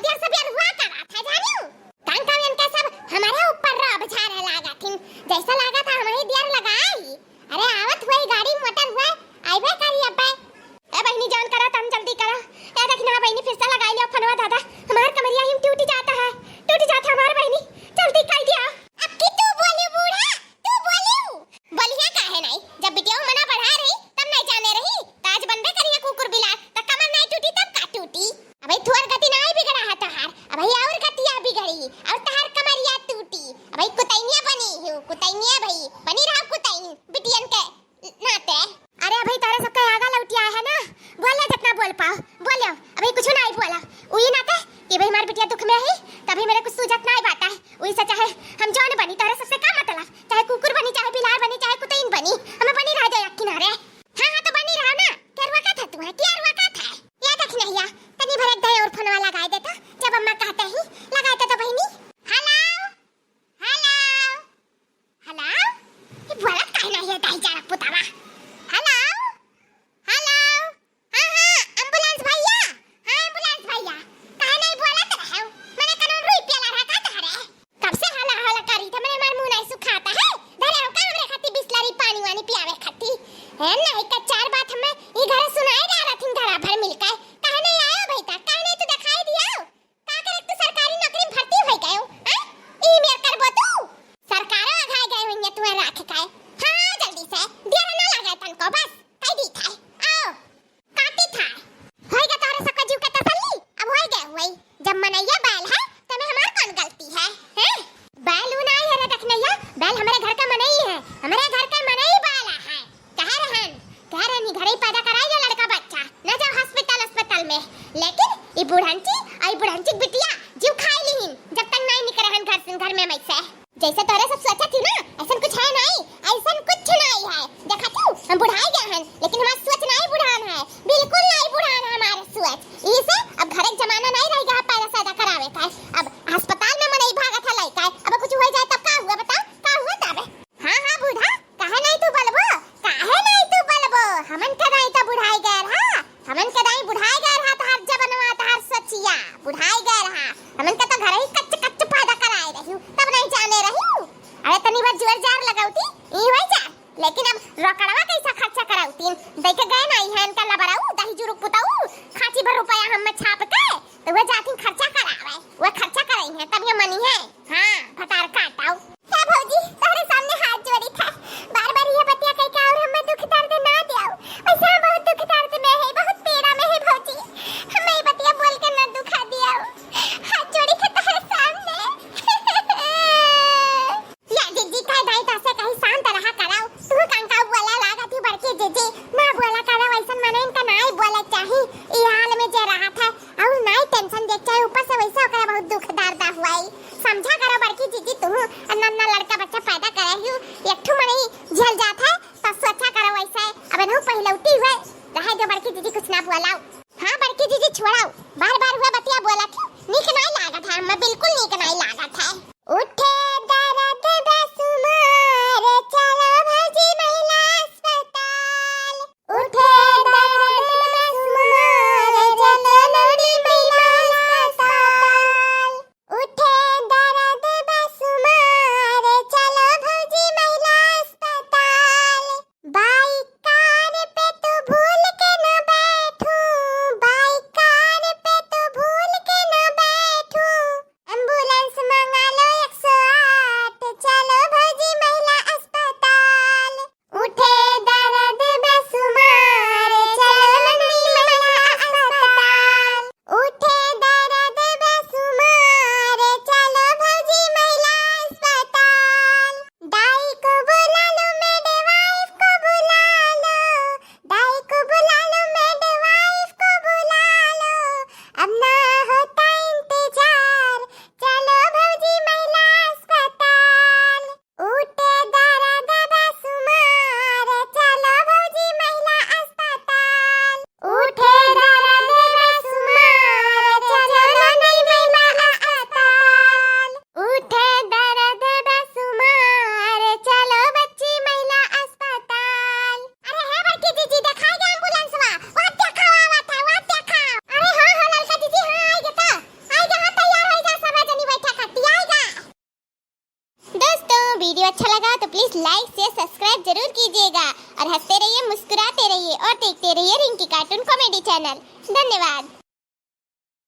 दिया सब यार हुआ करा था जानियो कान का इनका सब हमारे ऊपर रब झारे लागा थी जैसा लगा था हमारे दियर लगाई अरे आवत हुई गाड़ी मोटर हुआ आइबे करी अब्बे ए बहनी जान करा तम जल्दी करा ए देखना बहनी फिर से लगाई लियो फनवा दादा हमार कमरिया हिम टूट जाता है हमार बहनी जल्दी कर दिया अब की तू बोली बूढ़ा तू बोलिया काहे नहीं जब बिटिया मना बढ़ा रही तब नहीं जाने रही ताज बनबे करिए कुकुर बिलार त कमर नहीं टूटी तब का टूटी अबे थोर गति नहीं बिगड़ा है तहार अबे और गतिया बिगड़ी और तहार कमरिया टूटी अबे कुतैनिया बनी हूं कुतैनिया भाई बनी रहा कुतैन बिटियन के नाते अरे अबे तारे सबका आगा लौटिया है ना बोले जितना बोल पाओ बोलो अबे कुछ नहीं बोला उई नाते कि भाई हमार बिटिया दुख में है तभी मेरे कुछ सूझत नहीं बाता है वही सच है हम जौन बनी तारे सबसे का मतलब चाहे कुकुर बनी चाहे बिलार बनी चाहे कुतैन बनी हमें बनी रह जाए किनारे हां तो बनी रहा ना केरवा का था तू है केरवा का था या देख नहीं या तनी भर एक दे और फोनवा लगा देता जब अम्मा कहते ही लगाता तो बहनी हेलो हेलो हेलो ये बोला काहे नहीं है दाई जरा पुतावा हेलो हेलो हां हां एम्बुलेंस भैया हां एम्बुलेंस भैया काहे नहीं बोला तो है मैंने कानून रुई पियाला रहा का तहरे कब से हाला हाला करी था मैंने मार मुंह नहीं सुखाता है धरे हो का हमरे खाती बिस्लरी पानी वानी पियावे खाती है नहीं का चार बात हमें ई घर सुनाई जा रहा थी धड़ा भर मिलके काहे नहीं आयो भईता काहे नहीं तू दिखाई दिया का करे तू सरकारी नौकरी में भर्ती होई गयो हैं ई मेर करबो तू सरकारो आघाय गए होंगे तू राख काए हां जल्दी से देर ना लगे तन को बस कह दी था आओ काटी था होएगा तोरे सबका जीव का तसल्ली अब होई गए होई जब मनैया बैल है तमे हमार कौन गलती है हैं बैल उ नहीं है रे देखनैया बैल हमारे घर का मनई है हमारे घर का मनई बाला है कह रहनी घरे ही पैदा कराई लड़का बच्चा न जाओ अस्पताल में लेकिन ई बुढ़ांची बिटिया जीव खाई लीहिन जब तक नहीं निकल रहन घर में मैसे जैसे तोरे सब सोचा थी ना ऐसा कुछ है नहीं ऐसा कुछ नहीं है देखा तू हम बुढ़ाई गए हैं लेकिन हमारा सोच नहीं बुढ़ान है बिल्कुल नहीं बुढ़ान है हमारा सोच इसे अब घर एक जमाना नहीं रह गया पैदा सैदा करावे का अब अस्पताल में मनई भागा था लइका अब कुछ हो जाए तब का हुआ बता का हुआ तब हां हां बूढ़ा काहे नहीं तू बोलबो हमन का नहीं तो बुढ़ाई गए रहा हमन का नहीं बुढ़ाई गए रहा तो हर जबनवा तो हर सचिया बुढ़ाई गए रहा हमन का तो घर ही कच्च पैदा कराए रही तब नहीं जाने रही अरे तनी बार जोर जार लगाउती ई होई जा लेकिन अब रोकड़वा कैसा खर्चा कराउती देखे गए नहीं है इनका लबराऊ दही जुरुक पुताऊ खाची भर रुपया हम छाप के तो वो जाती खर्चा करावे वो खर्चा करई है तब ये मनी है हां फटार काटाऊ क्या भौजी तारे सामने हाथ जोड़ी था बार-बार ये बतिया कह के और हमें दुख दर्द ना दियो वैसे हम बहुत दुख दर्द में है बहुत पीड़ा में है भौजी हमें ये बतिया बोल के ना दुखा दियो हाथ जोड़ी के तारे सामने या जीजी कह दाई तासे कहीं शांत रहा कराओ तू कांका बोला लागा थी बड़की जीजी ना बोला करा वैसन मने इनका नहीं बोला चाही ई हाल में जे रहा था और नहीं टेंशन देख चाहे ऊपर से वैसा ओकरा बहुत दुख दर्द हुआई समझा करो बड़की जीजी तू नन्ना लड़का बच्चा पैदा करे हूं एकठू मने झेल जात है तो सोचा करो वैसे अब न पहिलौटी हुए रहे जो बड़की जीजी कुछ ना बोलाओ हां बड़की जीजी छोड़ाओ बार-बार हुआ बतिया बोला थी नीक नहीं लागत है मैं बिल्कुल नीक नहीं लागत है उठे दर्द बेसुमार चलो भौजी महिला अस्पताल उठे दर्द बेसुमार चलो नौड़ी महिला अस्पताल उठे दर्द बेसुमार चलो भौजी महिला अस्पताल और हंसते रहिए, मुस्कुराते रहिए और देखते रहिए रिंकी कार्टून कॉमेडी चैनल। धन्यवाद।